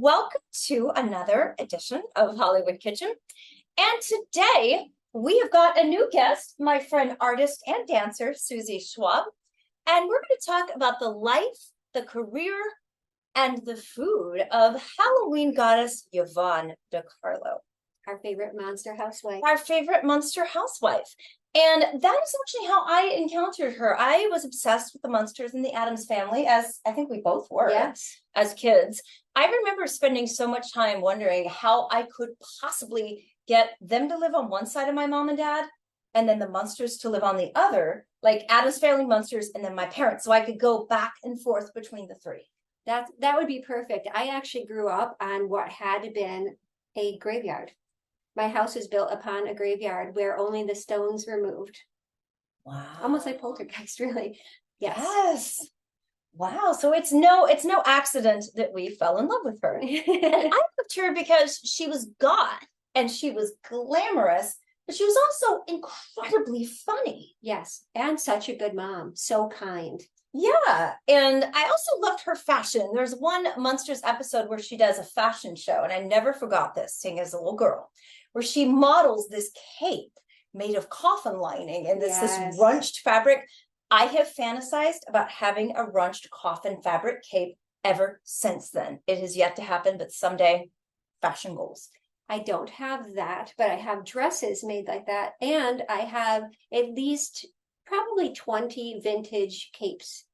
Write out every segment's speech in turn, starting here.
Welcome to another edition of Hollywood Kitchen. And today we have got a new guest, my friend, artist and dancer, Susie Schwab. And we're going to talk about the life, the career, and the food of Halloween goddess Yvonne DeCarlo. Our favorite Munster housewife. Our favorite Munster housewife. And that is actually how I encountered her. I was obsessed with the Munsters and the Addams family, as I think we both were as kids. I remember spending so much time wondering how I could possibly get them to live on one side of my mom and dad, and then the Munsters to live on the other, like Addams family, Munsters, and then my parents, so I could go back and forth between the three. That would be perfect. I actually grew up on what had been a graveyard. My house was built upon a graveyard where only the stones were moved. Wow. Almost like Poltergeist, really. Yes. Wow. So it's no accident that we fell in love with her. And I loved her because she was goth and she was glamorous, but she was also incredibly funny. Yes. And such a good mom. So kind. Yeah. And I also loved her fashion. There's one Munsters episode where she does a fashion show, and I never forgot this, seeing as a little girl, where she models this cape made of coffin lining and this runched fabric. I have fantasized about having a runched coffin fabric cape ever since then. It has yet to happen, but someday, fashion goals. I don't have that, but I have dresses made like that. And I have at least probably 20 vintage capes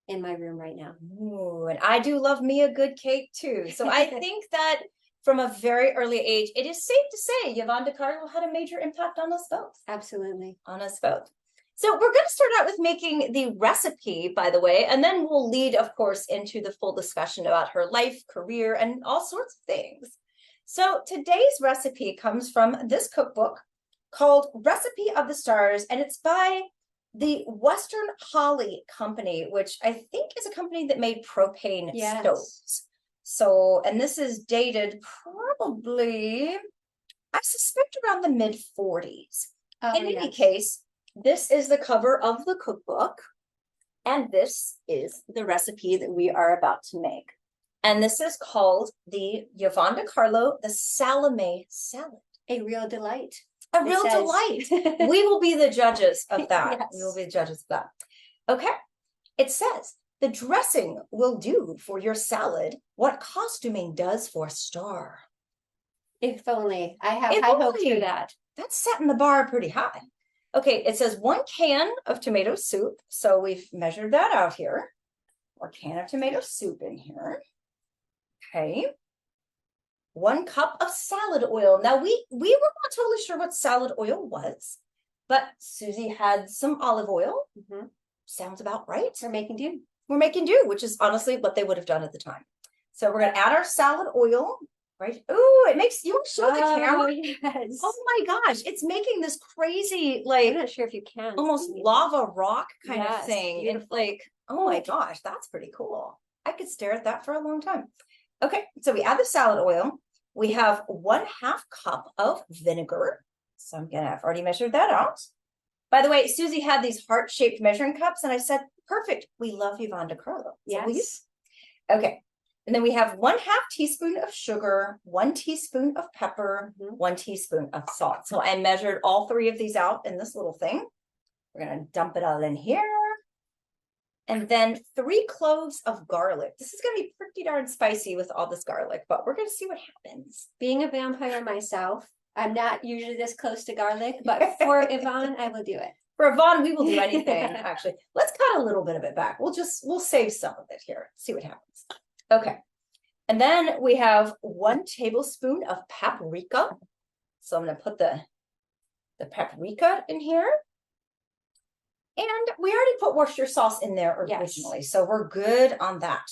in my room right now. Ooh, and I do love me a good cape too. So I think that from a very early age, it is safe to say Yvonne DeCarlo had a major impact on us both. Absolutely. On us both. So we're going to start out with making the recipe, by the way, and then we'll lead, of course, into the full discussion about her life, career, and all sorts of things. So today's recipe comes from this cookbook called Recipe of the Stars, and it's by the Western Holly Company, which I think is a company that made propane stoves. So, and this is dated probably, I suspect, around the mid-40s. In any case, this is the cover of the cookbook, and this is the recipe that we are about to make. And this is called the Yvonne DeCarlo, the Salome salad. A real delight. A real delight. We will be the judges of that. Yes. We will be the judges of that. Okay. It says, the dressing will do for your salad what costuming does for a star. If only. I have high hopes for that. That's setting the bar pretty high. Okay, it says 1 can of tomato soup. So we've measured that out here. 1 can of tomato soup in here. Okay. 1 cup of salad oil. Now, we were not totally sure what salad oil was, but Susie had some olive oil. Mm-hmm. Sounds about right. We're making do. We're making do, which is honestly what they would have done at the time. So we're going to add our salad oil, right? Oh, it makes, you want to show the camera? Yes. Oh my gosh, it's making this crazy, like, I'm not sure if you can. Almost lava rock kind of thing. Beautiful. And like, oh my gosh, that's pretty cool. I could stare at that for a long time. Okay, so we add the salad oil. We have 1/2 cup of vinegar. So I've already measured that out. By the way, Susie had these heart-shaped measuring cups, and I said, perfect. We love Yvonne DeCarlo. Yes. Okay. And then we have 1/2 teaspoon of sugar, 1 teaspoon of pepper, 1 teaspoon of salt. So I measured all 3 of these out in this little thing. We're going to dump it all in here. And then 3 cloves of garlic. This is going to be pretty darn spicy with all this garlic, but we're going to see what happens. Being a vampire myself, I'm not usually this close to garlic, but for Yvonne, I will do it. For Yvonne, we will do anything, actually. Let's cut a little bit of it back. We'll save some of it here. See what happens. Okay. And then we have 1 tablespoon of paprika. So I'm going to put the paprika in here. And we already put Worcestershire sauce in there originally, so we're good on that.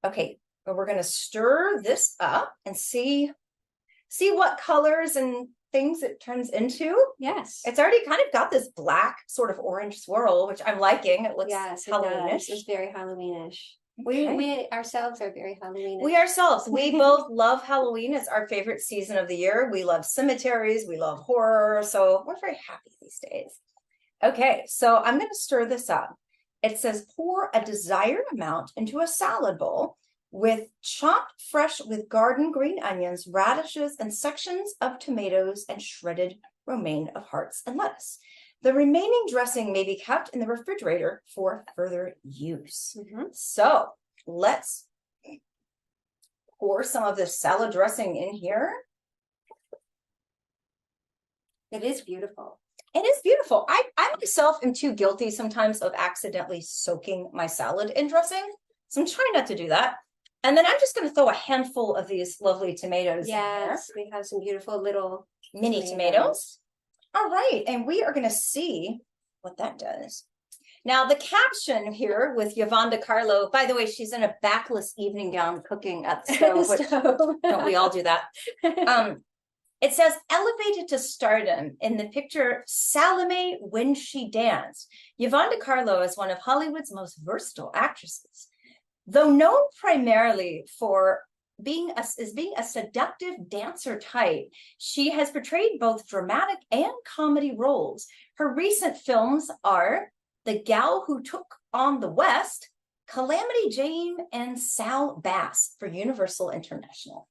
Okay, but we're going to stir this up and see what colors and things it turns into. Yes. It's already kind of got this black sort of orange swirl, which I'm liking. It looks Halloweenish. It's very Halloweenish. Okay. We ourselves are very Halloweenish. We ourselves. We both love Halloween. It's our favorite season of the year. We love cemeteries. We love horror. So we're very happy these days. Okay, so I'm going to stir this up. It says pour a desired amount into a salad bowl with chopped fresh with garden green onions, radishes, and sections of tomatoes and shredded romaine of hearts and lettuce. The remaining dressing may be kept in the refrigerator for further use. So let's pour some of this salad dressing in here. It is beautiful. It is beautiful. I myself am too guilty sometimes of accidentally soaking my salad in dressing. So I'm trying not to do that. And then I'm just going to throw a handful of these lovely tomatoes. Yes, we have some beautiful little mini tomatoes. All right. And we are going to see what that does. Now, the caption here with Yvonne DeCarlo, by the way, she's in a backless evening gown cooking at the stove. Which, don't we all do that? It says, elevated to stardom in the picture Salome When She Danced. Yvonne DeCarlo is one of Hollywood's most versatile actresses. Though known primarily for being a seductive dancer type, she has portrayed both dramatic and comedy roles. Her recent films are The Gal Who Took on the West, Calamity Jane, and Sal Bass for Universal International.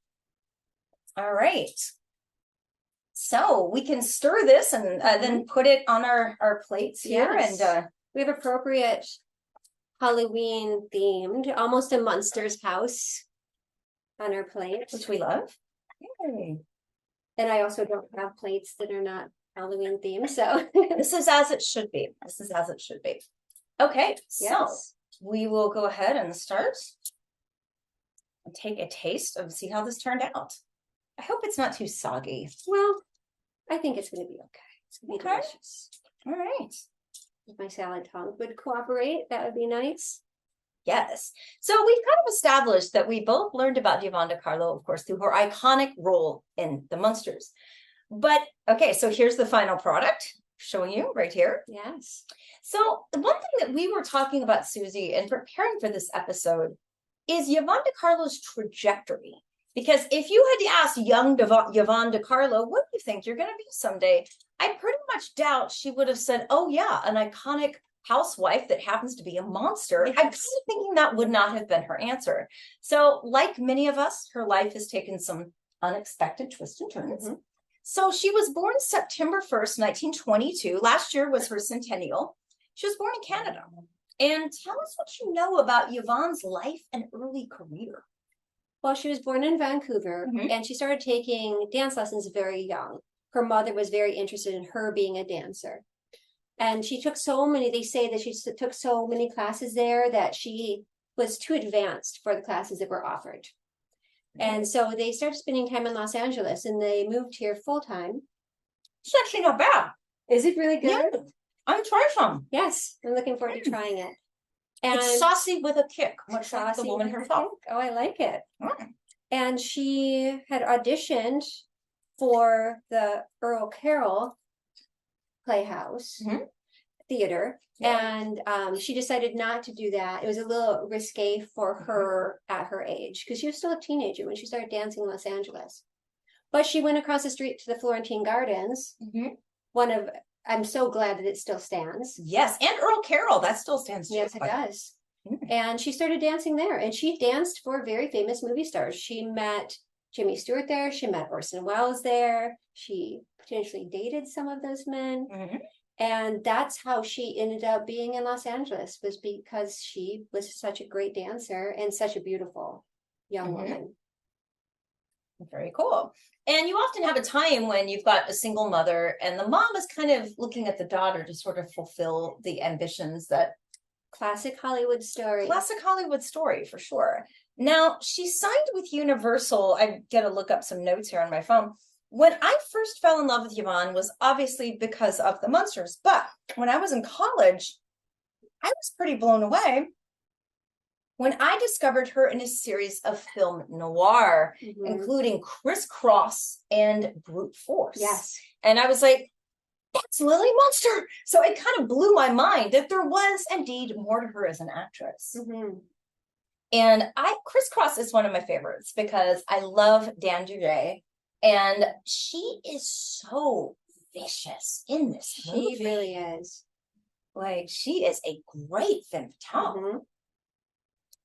All right. So we can stir this and then put it on our plates here. Yes. And we have appropriate Halloween themed, almost a Munster's house on our plate. Which we love. Yay. And I also don't have plates that are not Halloween themed. So this is as it should be. This is as it should be. Okay, so we will go ahead and start and take a taste of see how this turned out. I hope it's not too soggy. Well, I think it's going to be okay. It's going to be delicious. All right. If my salad tongue would cooperate, that would be nice. Yes. So we've kind of established that we both learned about Yvonne DeCarlo, of course, through her iconic role in The Munsters. But, okay, so here's the final product, showing you right here. Yes. So the one thing that we were talking about, Susie, and preparing for this episode is Yvonne DeCarlo's trajectory. Because if you had asked young Yvonne DeCarlo, what do you think you're going to be someday? I pretty much doubt she would have said, oh, yeah, an iconic housewife that happens to be a monster. Yes. I'm kind of thinking that would not have been her answer. So like many of us, her life has taken some unexpected twists and turns. So she was born September 1st, 1922. Last year was her centennial. She was born in Canada. And tell us what you know about Yvonne's life and early career. Well, she was born in Vancouver, and she started taking dance lessons very young. Her mother was very interested in her being a dancer. And she took so many, they say that she took so many classes there that she was too advanced for the classes that were offered. And so they started spending time in Los Angeles, and they moved here full time. It's actually not bad. Is it really good? Yeah. I'm trying some. Yes, I'm looking forward to trying it. And it's saucy with a kick, much like the woman herself. Oh, I like it. And she had auditioned for the Earl Carroll Playhouse Theater, and she decided not to do that. It was a little risque for her at her age, because she was still a teenager when she started dancing in Los Angeles. But she went across the street to the Florentine Gardens, I'm so glad that it still stands. Yes, and Earl Carroll, that still stands too. Yes, it does. And she started dancing there, and she danced for very famous movie stars. She met Jimmy Stewart there. She met Orson Welles there. She potentially dated some of those men. And that's how she ended up being in Los Angeles, was because she was such a great dancer and such a beautiful young woman. Very cool. And you often have a time when you've got a single mother and the mom is kind of looking at the daughter to sort of fulfill the ambitions that... Classic Hollywood story. Classic Hollywood story, for sure. Now, she signed with Universal. I got to look up some notes here on my phone. When I first fell in love with Yvonne was obviously because of the Munsters. But when I was in college, I was pretty blown away when I discovered her in a series of film noir, including Crisscross and Brute Force. Yes. And I was like, that's Lily Munster. So it kind of blew my mind that there was indeed more to her as an actress. And Crisscross is one of my favorites because I love Dan Duret. And she is so vicious in this movie. She really is. Like, she is a great femme fatale.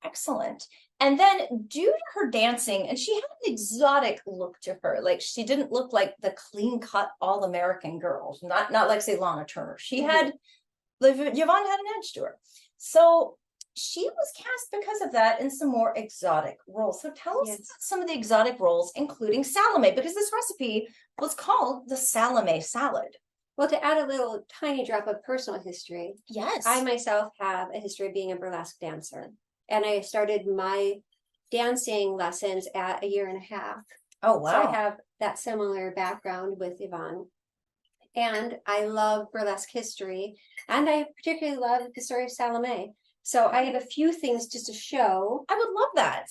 Excellent. And then due to her dancing, and she had an exotic look to her. Like she didn't look like the clean cut all American girls, not like say Lana Turner. She had Yvonne had an edge to her. So she was cast because of that in some more exotic roles. So tell us about some of the exotic roles, including Salome, because this recipe was called the Salome salad. Well, to add a little tiny drop of personal history, yes, I myself have a history of being a burlesque dancer. And I started my dancing lessons at 1.5 years. Oh, wow. So I have that similar background with Yvonne. And I love burlesque history. And I particularly love the story of Salome. So I have a few things just to show. I would love that.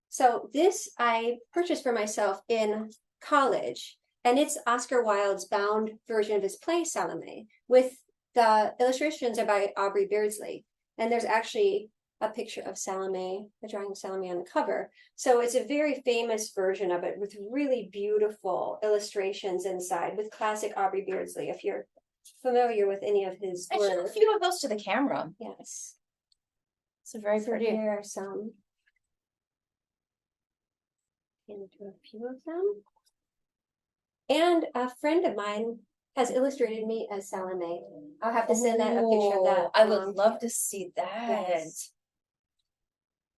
So this I purchased for myself in college. And it's Oscar Wilde's bound version of his play, Salome, with the illustrations are by Aubrey Beardsley. And there's actually a picture of Salome, the drawing of Salome on the cover. So it's a very famous version of it with really beautiful illustrations inside with classic Aubrey Beardsley, if you're familiar with any of his work. I showed a few of those to the camera. Yes. So very pretty. Here are some. Into a few of them. And a friend of mine has illustrated me as Salome. I'll have to send that a picture of that. I would love to see that. Yes.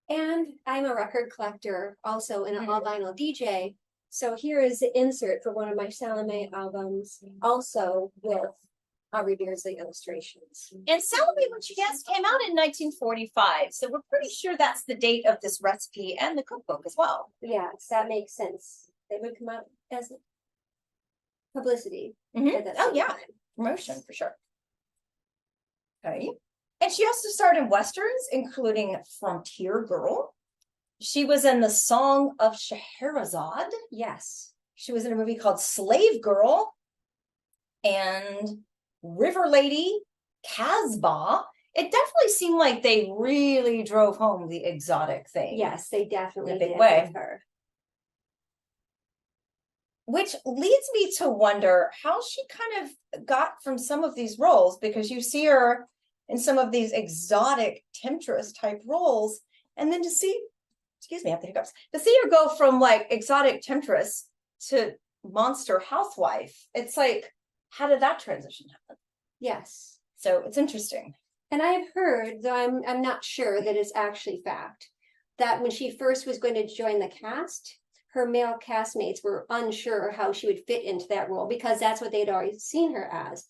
And I'm a record collector, also an all vinyl DJ. So here is the insert for one of my Salome albums, also with Aubrey Beardsley illustrations. And Salome, when she danced, came out in 1945. So we're pretty sure that's the date of this recipe and the cookbook as well. Yes, that makes sense. They would come out as publicity. Oh, yeah. Time. Promotion for sure. Okay. And she also starred in Westerns, including Frontier Girl. She was in The Song of Scheherazade. Yes. She was in a movie called Slave Girl and River Lady, Casbah. It definitely seemed like they really drove home the exotic thing. Yes, they definitely did with her. Which leads me to wonder how she kind of got from some of these roles, because you see her in some of these exotic temptress type roles, and then to see, excuse me, I have the hiccups, to see her go from like exotic temptress to monster housewife. It's like, how did that transition happen? Yes. So it's interesting. And I've heard, though I'm not sure that it's actually fact, that when she first was going to join the cast, her male castmates were unsure how she would fit into that role because that's what they'd already seen her as,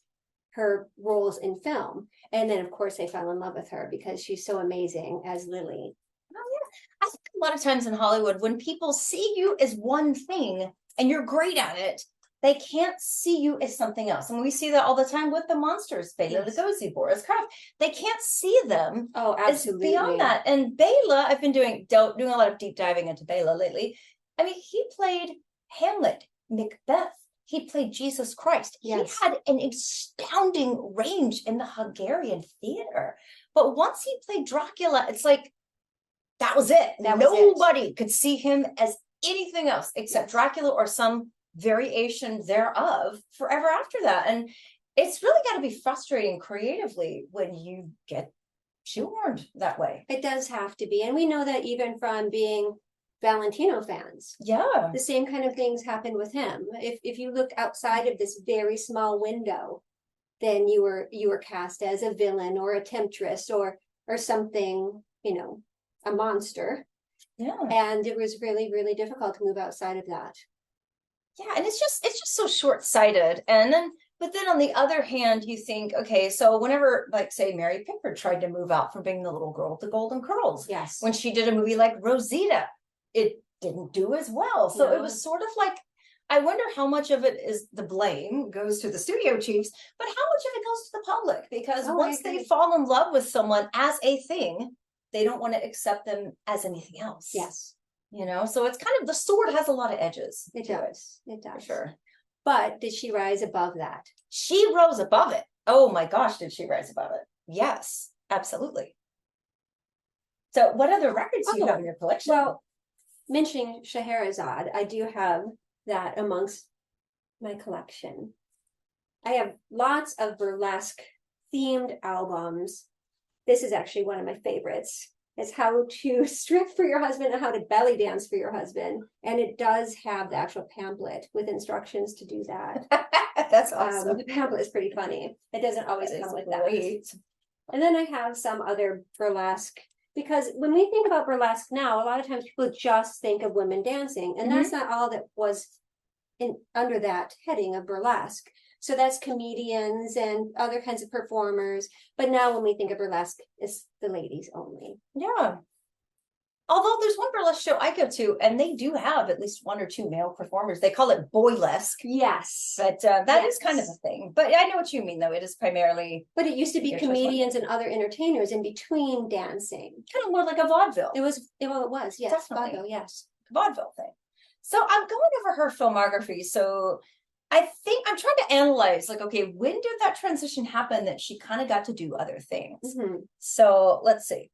her roles in film. And then, of course, they fell in love with her because she's so amazing as Lily. Oh, yeah. I think a lot of times in Hollywood, when people see you as one thing and you're great at it, they can't see you as something else. And we see that all the time with the monsters, Bela Lugosi, Boris Karloff. They can't see them as beyond that. And Bela, I've been doing a lot of deep diving into Bela lately. I mean, he played Hamlet, Macbeth. He played Jesus Christ. Yes. He had an astounding range in the Hungarian theater. But once he played Dracula, it's like, that was it. Nobody could see him as anything else except Dracula or some variation thereof forever after that. And it's really got to be frustrating creatively when you get shoehorned that way. It does have to be. And we know that even from being Valentino fans. Yeah. The same kind of things happen with him. If you look outside of this very small window, then you were cast as a villain or a temptress or something, a monster. Yeah. And it was really, really difficult to move outside of that. Yeah, and it's just so short-sighted. But then on the other hand, you think, okay, so whenever, like, say, Mary Pickford tried to move out from being the little girl with the golden curls. Yes. When she did a movie like Rosita, it didn't do as well. So it was sort of like, I wonder how much of it is the blame goes to the studio chiefs, but how much of it goes to the public? Because once they fall in love with someone as a thing, they don't want to accept them as anything else. Yes. So it's kind of, the sword has a lot of edges. It does. It does. For sure. But did she rise above that? She rose above it. Oh my gosh, did she rise above it? Yes, absolutely. So what other records do you have in your collection? Well, mentioning Scheherazade, I do have that amongst my collection. I have lots of burlesque themed albums. This is actually one of my favorites. It's how to strip for your husband and how to belly dance for your husband. And it does have the actual pamphlet with instructions to do that. That's awesome. The pamphlet is pretty funny. It doesn't always That come is with great. that. And then I have some other burlesque, because when we think about burlesque now, a lot of times people just think of women dancing, and that's not all that was under that heading of burlesque. So that's comedians and other kinds of performers. But now when we think of burlesque, it's the ladies only. Yeah. Although there's one burlesque show I go to, and they do have at least one or two male performers. They call it boylesque. Yes. But that is kind of a thing. But I know what you mean, though. It is primarily... But it used to be comedians and other entertainers in between dancing. Kind of more like a vaudeville. It was, yes. Definitely. Vaudeville, yes. Vaudeville thing. So I'm going over her filmography. So I think I'm trying to analyze, like, okay, when did that transition happen that she kind of got to do other things? So let's see.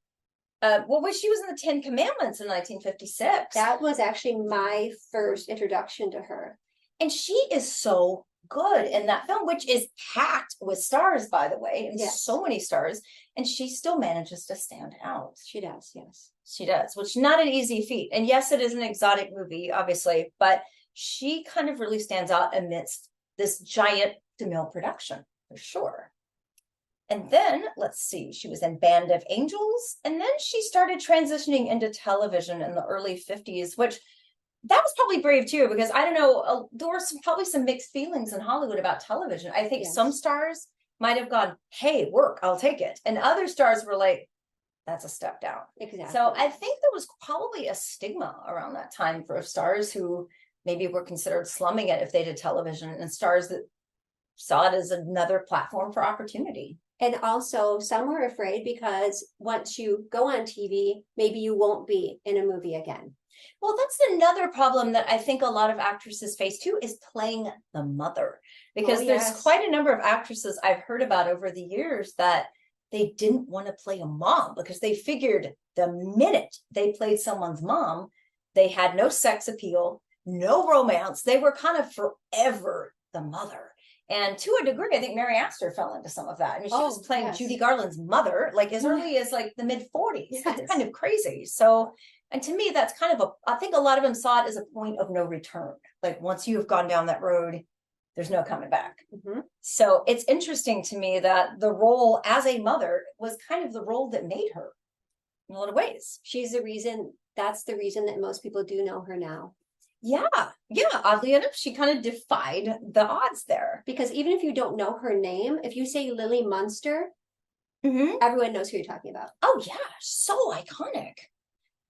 She was in the 10 Commandments in 1956. That was actually my first introduction to her. And she is so good in that film, which is packed with stars, by the way, and so many stars. And she still manages to stand out. She does, yes. She does, which is not an easy feat. And yes, it is an exotic movie, obviously, but she kind of really stands out amidst this giant DeMille production, for sure. And then, let's see, she was in Band of Angels, and then she started transitioning into television in the early 50s, which that was probably brave too, because I don't know, there were probably some mixed feelings in Hollywood about television. I think some stars might have gone, hey, work, I'll take it. And other stars were like, that's a step down. Exactly. So I think there was probably a stigma around that time for stars who maybe were considered slumming it if they did television, and stars that saw it as another platform for opportunity. And also some were afraid because once you go on TV, maybe you won't be in a movie again. Well, that's another problem that I think a lot of actresses face too, is playing the mother. Because there's quite a number of actresses I've heard about over the years that they didn't want to play a mom because they figured the minute they played someone's mom, they had no sex appeal, no romance. They were kind of forever the mother. And to a degree, I think Mary Astor fell into some of that. I mean, she was playing Judy Garland's mother, like as early as like the mid 40s. It's kind of crazy. So, and to me, that's kind of I think a lot of them saw it as a point of no return. Like once you have gone down that road, there's no coming back. So it's interesting to me that the role as a mother was kind of the role that made her in a lot of ways. She's the reason, that's the reason that most people do know her now. Yeah. Oddly enough, she kind of defied the odds there. Because even if you don't know her name, if you say Lily Munster, everyone knows who you're talking about. Oh yeah, so iconic.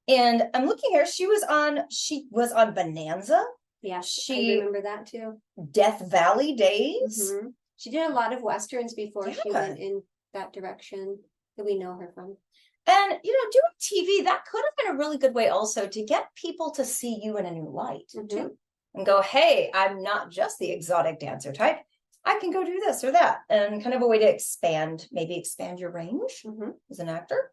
And I'm looking here. She was on Bonanza. Yeah, I remember that too. Death Valley Days. She did a lot of Westerns before she went in that direction that we know her from. And, doing TV, that could have been a really good way also to get people to see you in a new light, too. And go, hey, I'm not just the exotic dancer type. I can go do this or that. And kind of a way to expand your range as an actor.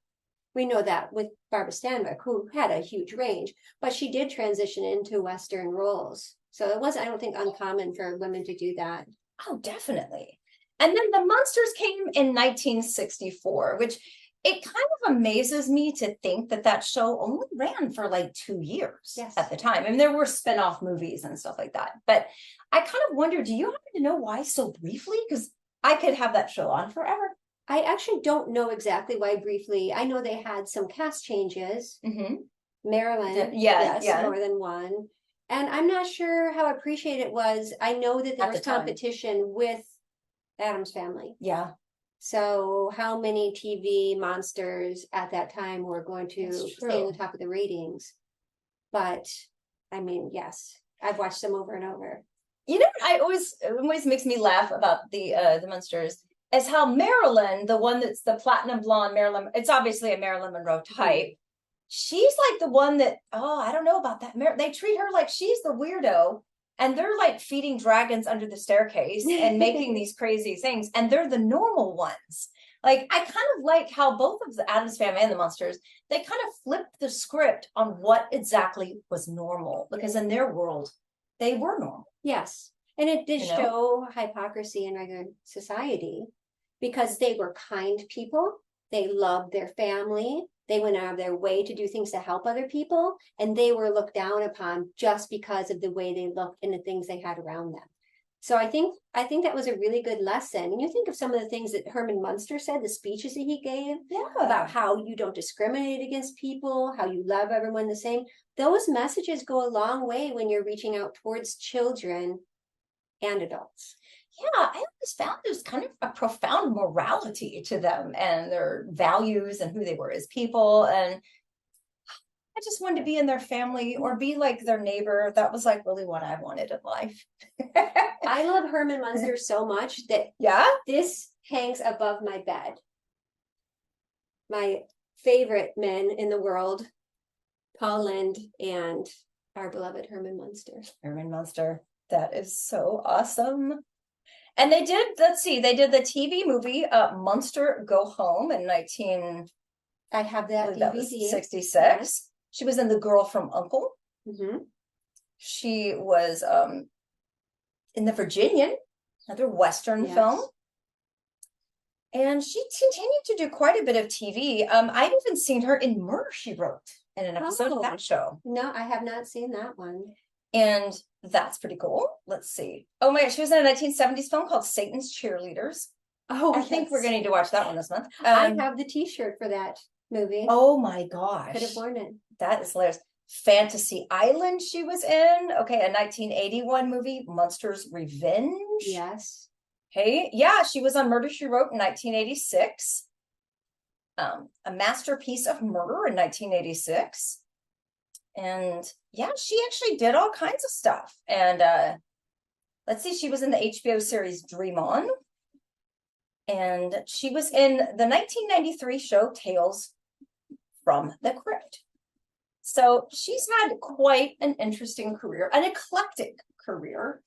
We know that with Barbara Stanwyck, who had a huge range, but she did transition into Western roles. So it wasn't, I don't think, uncommon for women to do that. Oh, definitely. And then the Munsters came in 1964, which... it kind of amazes me to think that show only ran for like 2 years at the time. I mean, there were spin-off movies and stuff like that. But I kind of wonder, do you happen to know why so briefly? Because I could have that show on forever. I actually don't know exactly why briefly. I know they had some cast changes. Marilyn, more than one. And I'm not sure how appreciated it was. I know that there was competition with Addams Family. Yeah. So how many TV monsters at that time were going to stay on the top of the ratings? But I mean, yes, I've watched them over and over. You know what always makes me laugh about the Munsters is how Marilyn, the one that's the platinum blonde Marilyn, it's obviously a Marilyn Monroe type. She's like the one that, I don't know about that. They treat her like she's the weirdo. And they're like feeding dragons under the staircase and making these crazy things. And they're the normal ones. Like, I kind of like how both of the Addams Family and the Munsters, they kind of flipped the script on what exactly was normal. Because in their world, they were normal. Yes. And it did show hypocrisy in regular society because they were kind people. They loved their family. They went out of their way to do things to help other people, and they were looked down upon just because of the way they looked and the things they had around them. So I think that was a really good lesson. And you think of some of the things that Herman Munster said, the speeches that he gave about how you don't discriminate against people, how you love everyone the same. Those messages go a long way when you're reaching out towards children and adults. Yeah, I always found there's kind of a profound morality to them and their values and who they were as people. And I just wanted to be in their family or be like their neighbor. That was like really what I wanted in life. I love Herman Munster so much that this hangs above my bed. My favorite men in the world, Paul Lynde and our beloved Herman Munster. Herman Munster. That is so awesome. And they did, they did the TV movie Munster Go Home in I have that DVD. 66. Yes. She was in The Girl from U.N.C.L.E. Mm-hmm. She was in The Virginian, another Western film. And she continued to do quite a bit of TV. I've even seen her in Murder, She Wrote in an episode of that show. No, I have not seen that one. And that's pretty cool. Let's see. Oh my gosh, she was in a 1970s film called Satan's Cheerleaders. Oh, I think we're going to need to watch that one this month. I have the t-shirt for that movie. Oh my gosh. Could have worn it. That is hilarious. Fantasy Island she was in. Okay, a 1981 movie, Munster's Revenge. Yes. Hey, yeah, she was on Murder, She Wrote in 1986. A Masterpiece of Murder in 1986. And yeah, she actually did all kinds of stuff. And let's see, she was in the HBO series Dream On. And she was in the 1993 show Tales from the Crypt. So she's had quite an interesting career, an eclectic career,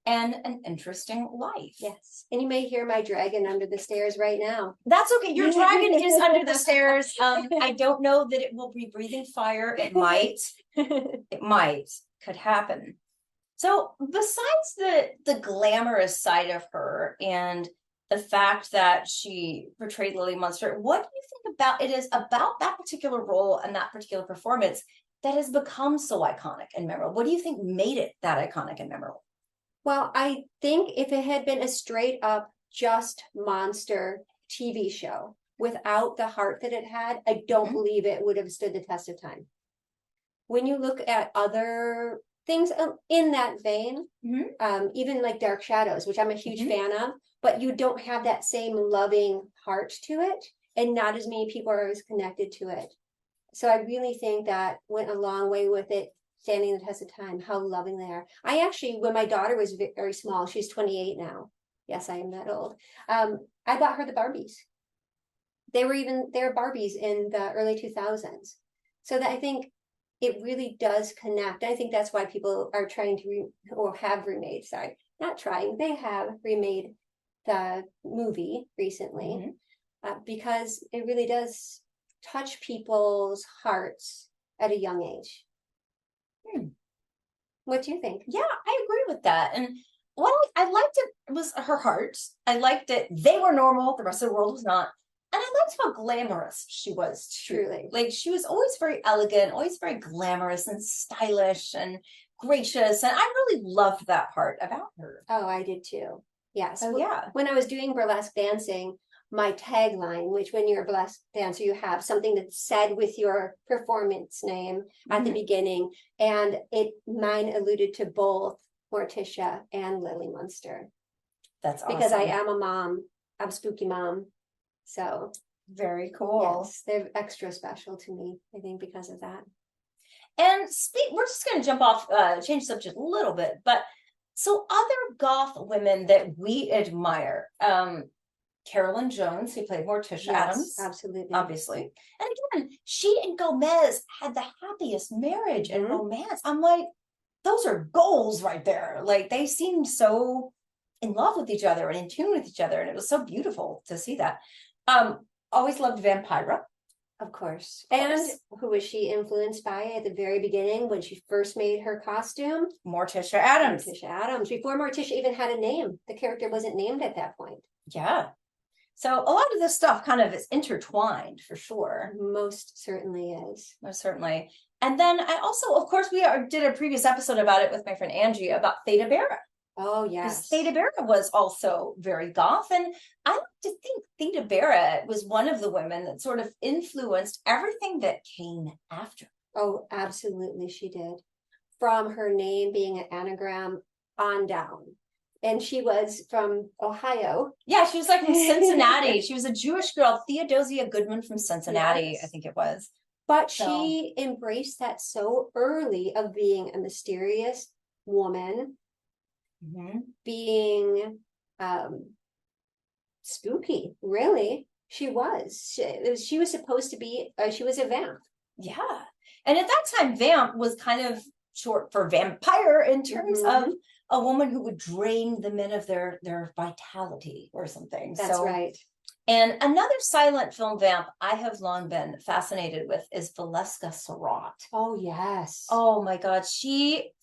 and an interesting life. Yes. And you may hear my dragon under the stairs right now. That's okay. Your dragon is under the stairs. I don't know that it will be breathing fire. It might. It might. Could happen. So besides the glamorous side of her and the fact that she portrayed Lily Munster, what do you think about it is about that particular role and that particular performance that has become so iconic and memorable? What do you think made it that iconic and memorable? Well, I think if it had been a straight up just monster TV show without the heart that it had, I don't believe it would have stood the test of time. When you look at other things in that vein, even like Dark Shadows, which I'm a huge fan of, but you don't have that same loving heart to it, and not as many people are as connected to it. So I really think that went a long way with it standing the test of time, how loving they are. I actually, when my daughter was very small, she's 28 now. Yes, I am that old. I bought her the Barbies. They were Barbies in the early 2000s. So that I think it really does connect. I think that's why people are trying to they have remade the movie recently, because it really does touch people's hearts at a young age. What do you think? Yeah, I agree with that. And what I liked it was her heart. I liked that they were normal, the rest of the world was not. And I liked how glamorous she was, truly. Like, she was always very elegant, always very glamorous and stylish and gracious. And I really loved that part about her. Oh, I did too. Yes. Oh, yeah. When I was doing burlesque dancing, my tagline, which when you're a burlesque dancer, you have something that's said with your performance name at the beginning. And mine alluded to both Morticia and Lily Munster. That's awesome. Because I am a mom. I'm spooky mom. So very cool. Yes, they're extra special to me, I think, because of that. And we're just going to jump off, change subject a little bit, but so other goth women that we admire, Carolyn Jones, who played Morticia Adams, absolutely, obviously, and again, she and Gomez had the happiest marriage and romance. I'm like, those are goals right there. Like, they seemed so in love with each other and in tune with each other, and it was so beautiful to see that. Always loved Vampira. Of course. And who was she influenced by at the very beginning when she first made her costume? Morticia Adams. Morticia Adams. Before Morticia even had a name. The character wasn't named at that point. Yeah. So a lot of this stuff kind of is intertwined for sure. Most certainly is. Most certainly. And then I also, of course, did a previous episode about it with my friend Angie about Theda Bara. Oh, yes. Theda Bara was also very goth. And I like to think Theda Bara was one of the women that sort of influenced everything that came after. Oh, absolutely, she did. From her name being an anagram on down. And she was from Ohio. Yeah, she was like from Cincinnati. She was a Jewish girl, Theodosia Goodman from Cincinnati, Yes. I think it was. But she embraced that so early of being a mysterious woman, being spooky, really. She was. She was supposed to be, she was a vamp. Yeah. And at that time, vamp was kind of short for vampire in terms of a woman who would drain the men of their vitality or something. That's right. And another silent film vamp I have long been fascinated with is Valeska Surratt. Oh, yes. Oh, my God.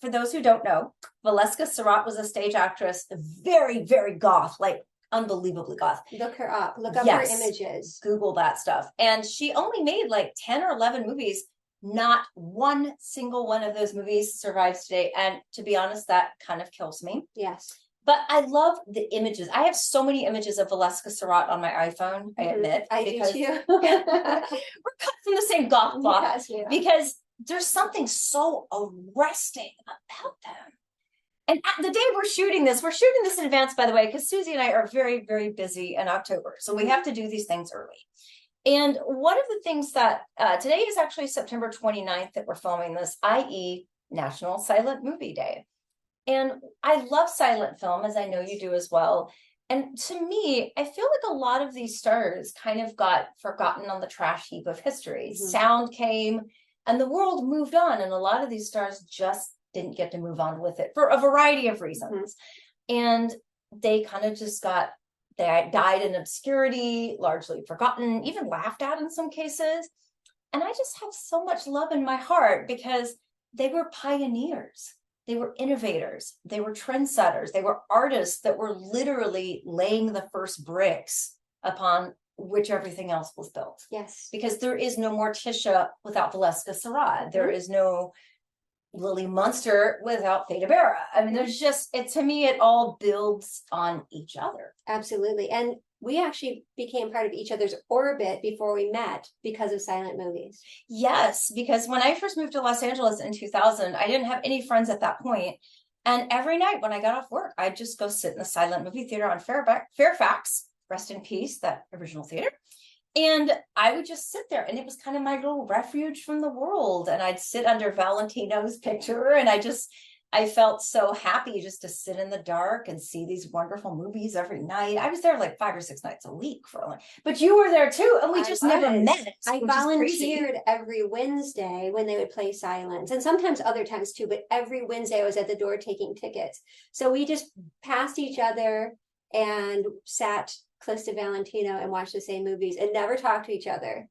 For those who don't know, Valeska Surratt was a stage actress, very, very goth, like unbelievably goth. Look her up. Look up her images. Google that stuff. And she only made like 10 or 11 movies. Not one single one of those movies survives today. And to be honest, that kind of kills me. Yes. But I love the images. I have so many images of Valeska Surratt on my iPhone, I admit. I do too. We're cut from the same goth cloth. Yes, yeah. Because there's something so arresting about them. And the day we're shooting this in advance, by the way, because Susie and I are very, very busy in October. So we have to do these things early. And one of the things that today is actually September 29th that we're filming this, i.e. National Silent Movie Day. And I love silent film, as I know you do as well. And to me, I feel like a lot of these stars kind of got forgotten on the trash heap of history. Sound came and the world moved on. And a lot of these stars just didn't get to move on with it for a variety of reasons. And they kind of just they died in obscurity, largely forgotten, even laughed at in some cases. And I just have so much love in my heart because they were pioneers. They were innovators. They were trendsetters. They were artists that were literally laying the first bricks upon which everything else was built. Yes. Because there is no Morticia without Valeska Surratt. There is no Lily Munster without Theda Bara. I mean, there's just, to me, it all builds on each other. Absolutely. And we actually became part of each other's orbit before we met because of silent movies. Yes, because when I first moved to Los Angeles in 2000, I didn't have any friends at that point. And every night when I got off work, I'd just go sit in the silent movie theater on Fairfax, rest in peace, that original theater. And I would just sit there and it was kind of my little refuge from the world. And I'd sit under Valentino's picture and I felt so happy just to sit in the dark and see these wonderful movies every night. I was there like 5 or 6 nights a week but you were there too. And we just never met. I volunteered every Wednesday when they would play silence and sometimes other times too, but every Wednesday I was at the door taking tickets. So we just passed each other and sat close to Valentino and watched the same movies and never talked to each other.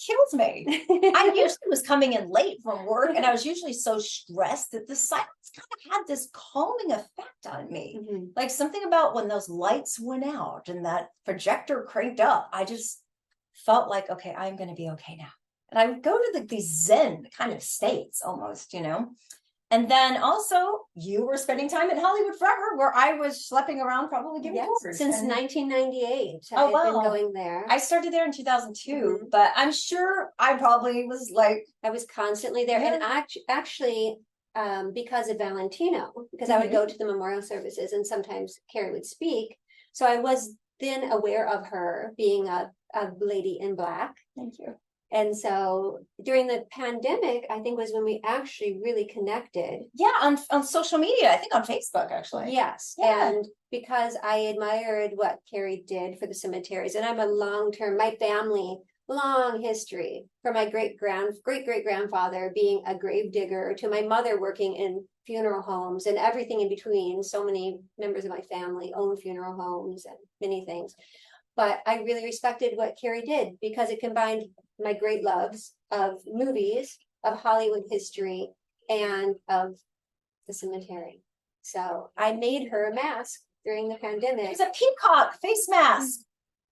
Kills me. I usually was coming in late from work and I was usually so stressed that the silence kind of had this calming effect on me. Like something about when those lights went out and that projector cranked up, I just felt like, okay, I'm going to be okay now. And I would go to these Zen kind of states almost, And then also you were spending time in Hollywood Forever where I was schlepping around probably giving tours. Since 1998. I've been going there. I started there in 2002, but I'm sure I probably was I was constantly there. And actually, because of Valentino, because I would go to the memorial services and sometimes Carrie would speak. So I was then aware of her being a lady in black. Thank you. And so during the pandemic, I think was when we actually really connected. Yeah, on social media, I think on Facebook, actually. Yes. Yeah. And because I admired what Carrie did for the cemeteries, and I'm my family, long history from my great-great-grandfather being a grave digger to my mother working in funeral homes and everything in between. So many members of my family own funeral homes and many things. But I really respected what Carrie did because it combined my great loves of movies, of Hollywood history, and of the cemetery. So I made her a mask during the pandemic. It's a peacock face mask.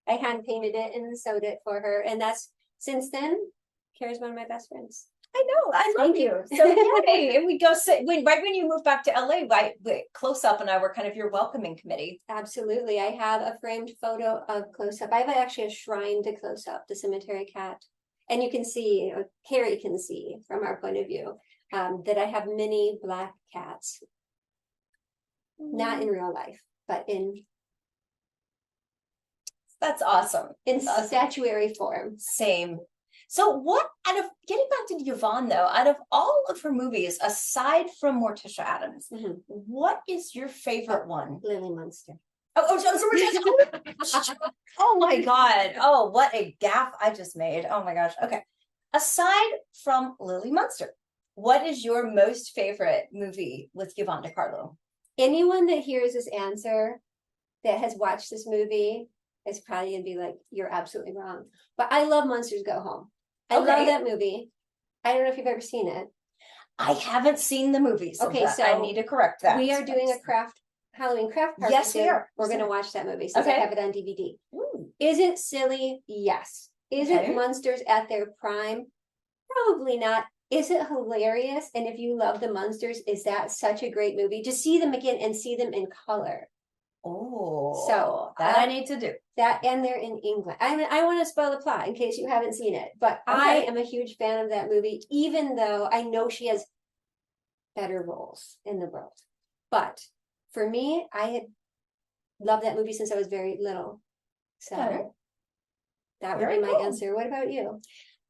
I hand painted it and sewed it for her. And that's since then, Carrie's one of my best friends. I know, I love you. So yay. And we go sit right when you moved back to LA, Close Up and I were kind of your welcoming committee. Absolutely. I have a framed photo of Close Up. I have actually a shrine to Close Up, the cemetery cat. And you can see, or Carrie can see from our point of view, that I have many black cats. Not in real life, but that's awesome. In statuary form. Same. So getting back to Yvonne though, out of all of her movies, aside from Morticia Addams, what is your favorite one? Lily Munster. Oh my God. Oh, what a gaffe I just made. Oh my gosh. Okay. Aside from Lily Munster, what is your most favorite movie with Yvonne DeCarlo? Anyone that hears this answer that has watched this movie is probably going to be like, you're absolutely wrong. But I love Monsters Go Home. I love that movie. I don't know if you've ever seen it. I haven't seen the movies. Okay, so I need to correct that. We are doing a Halloween craft party. Yes, we are. We're going to watch that movie since I have it on DVD. Ooh. Is it silly? Yes. Is it Monsters at their prime? Probably not. Is it hilarious? And if you love the Munsters, is that such a great movie? To see them again and see them in color. Oh, so that I need to do that, and they're in England. I want to spoil the plot in case you haven't seen it, but I am a huge fan of that movie, even though I know she has better roles in the world. But for me, I had loved that movie since I was very little, so that would be my answer. What about you?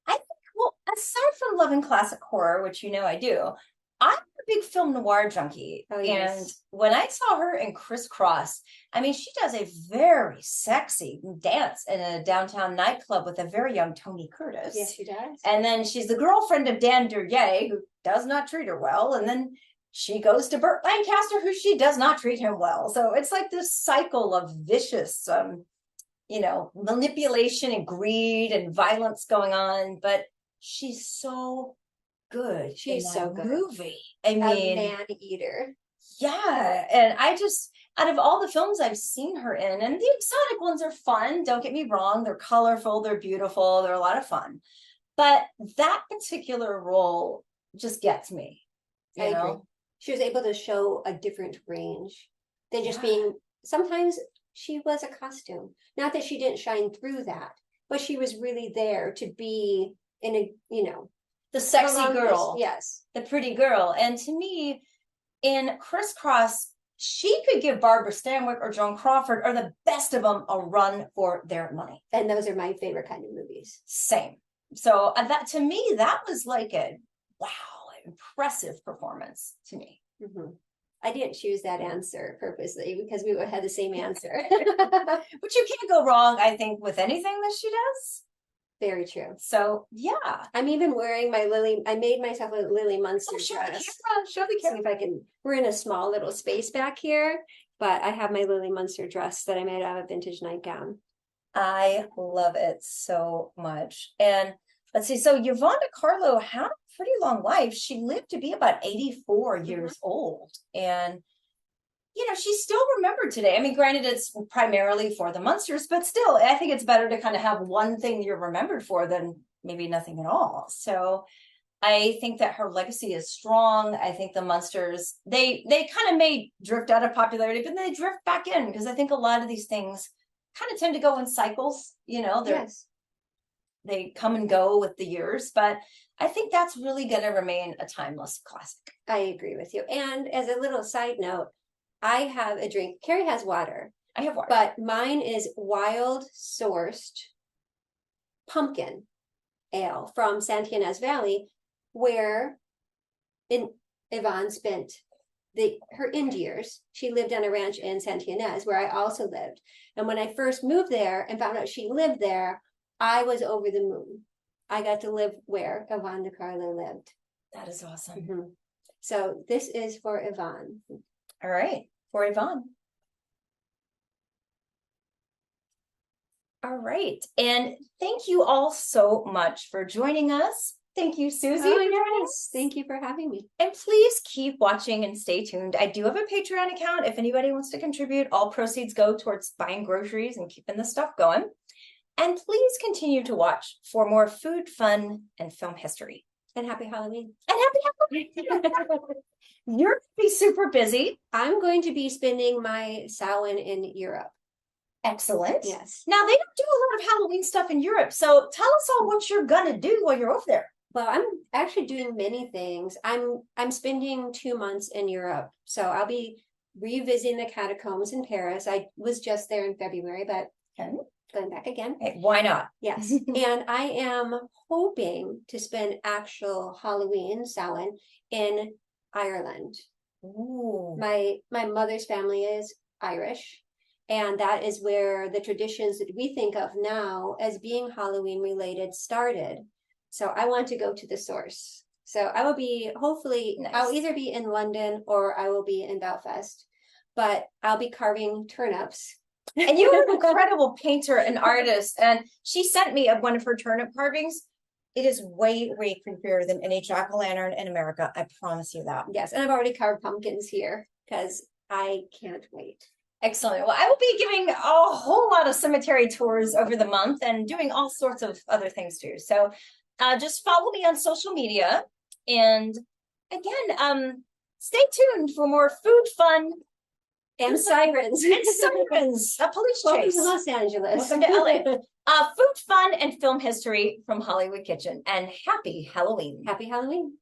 I think, well, aside from loving classic horror, which you know I do, I'm a big film noir junkie. Oh, yes. And when I saw her in Crisscross, I mean, she does a very sexy dance in a downtown nightclub with a very young Tony Curtis. Yes, she does. And then she's the girlfriend of Dan Duryea, who does not treat her well. And then she goes to Burt Lancaster, who she does not treat him well. So it's like this cycle of vicious, manipulation and greed and violence going on. But she's so good. She's so good. Movie. I mean, a man eater. Yeah, and I just, out of all the films I've seen her in, and the exotic ones are fun. Don't get me wrong; they're colorful, they're beautiful, they're a lot of fun. But that particular role just gets me. You know? Agree. She was able to show a different range than just being. Sometimes she was a costume. Not that she didn't shine through that, but she was really there to be in a, the sexy girl. Yes. The pretty girl. And to me, in Crisscross, she could give Barbara Stanwyck or Joan Crawford or the best of them a run for their money. And those are my favorite kind of movies. Same. So that, to me, that was like a impressive performance to me. Mm-hmm. I didn't choose that answer purposely because we would have the same answer. But you can't go wrong, I think, with anything that she does. Very true. So yeah, I'm even wearing my I made myself a Lily Munster dress. Show the camera. See if I can. We're in a small little space back here, but I have my Lily Munster dress that I made out of a vintage nightgown. I love it so much. And let's see. So Yvonne DeCarlo had a pretty long life. She lived to be about 84 years old, and she's still remembered today. I mean, granted, it's primarily for the Munsters, but still, I think it's better to kind of have one thing you're remembered for than maybe nothing at all. So I think that her legacy is strong. I think the Munsters, they kind of may drift out of popularity, but they drift back in because I think a lot of these things kind of tend to go in cycles. They come and go with the years, but I think that's really going to remain a timeless classic. I agree with you. And as a little side note, I have a drink. Carrie has water. I have water. But mine is wild sourced pumpkin ale from Santa Ynez Valley, where Yvonne spent her end years. She lived on a ranch in Santa Ynez, where I also lived. And when I first moved there and found out she lived there, I was over the moon. I got to live where Yvonne DeCarlo lived. That is awesome. Mm-hmm. So this is for Yvonne. All right. For Yvonne. All right. And thank you all so much for joining us. Thank you, Susie. Oh, yes. Thank you for having me. And please keep watching and stay tuned. I do have a Patreon account. If anybody wants to contribute, all proceeds go towards buying groceries and keeping the stuff going. And please continue to watch for more food, fun, and film history. And happy Halloween. And happy Halloween. You're going to be super busy. I'm going to be spending my Samhain in Europe. Excellent. Yes. Now, they don't do a lot of Halloween stuff in Europe. So tell us all what you're going to do while you're over there. Well, I'm actually doing many things. I'm spending 2 months in Europe. So I'll be revisiting the catacombs in Paris. I was just there in February, but going back again. Hey, why not? Yes. And I am hoping to spend actual Halloween, Samhain, in Ireland. Ooh. My mother's family is Irish, and that is where the traditions that we think of now as being Halloween related started. So I want to go to the source. So I will be, hopefully, nice. I'll either be in London or I will be in Belfast, but I'll be carving turnips. And you are an incredible painter and artist. And she sent me one of her turnip carvings. It is way, way creepier than any jack-o'-lantern in America. I promise you that. Yes, and I've already carved pumpkins here because I can't wait. Excellent. Well, I will be giving a whole lot of cemetery tours over the month and doing all sorts of other things too. So just follow me on social media. And again, stay tuned for more food, fun, and sirens. And sirens. A police Welcome chase. to Los Angeles. Welcome to LA. Food, fun, and film history from Hollywood Kitchen. And happy Halloween. Happy Halloween.